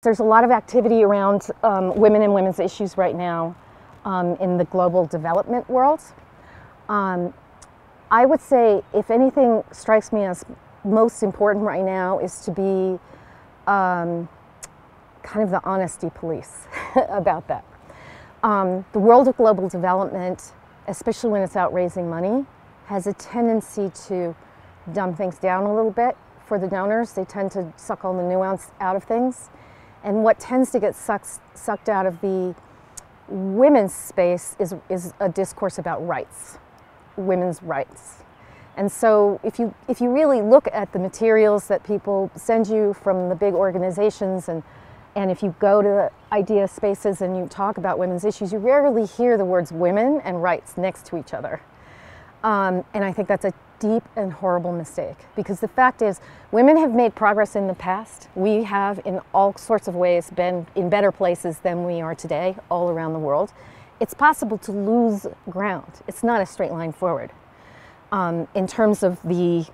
There's a lot of activity around women and women's issues right now in the global development world. I would say, if anything strikes me as most important right now, is to be kind of the honesty police about that. The world of global development, especially when it's out raising money, has a tendency to dumb things down a little bit for the donors. They tend to suck all the nuance out of things. And what tends to get sucked out of the women's space is a discourse about rights, women's rights. And so if you really look at the materials that people send you from the big organizations, and if you go to the idea spaces and you talk about women's issues, you rarely hear the words women and rights next to each other. And I think that's a deep and horrible mistake, because the fact is, women have made progress in the past. We have, in all sorts of ways, been in better places than we are today all around the world. It's possible to lose ground. It's not a straight line forward in terms of the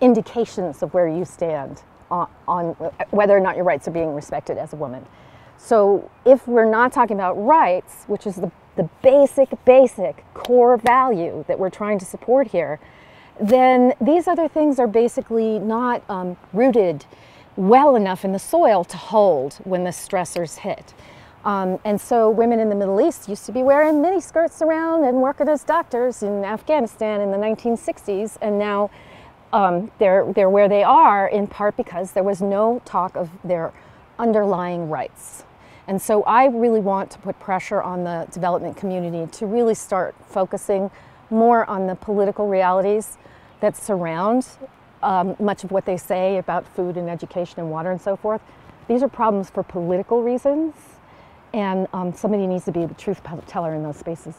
indications of where you stand on whether or not your rights are being respected as a woman. So if we're not talking about rights, which is the basic core value that we're trying to support here, then these other things are basically not rooted well enough in the soil to hold when the stressors hit. And so women in the Middle East used to be wearing mini skirts around and working as doctors in Afghanistan in the 1960s, and now they're where they are, in part because there was no talk of their underlying rights. And so I really want to put pressure on the development community to really start focusing more on the political realities that surround much of what they say about food and education and water and so forth. These are problems for political reasons, and somebody needs to be the truth teller in those spaces.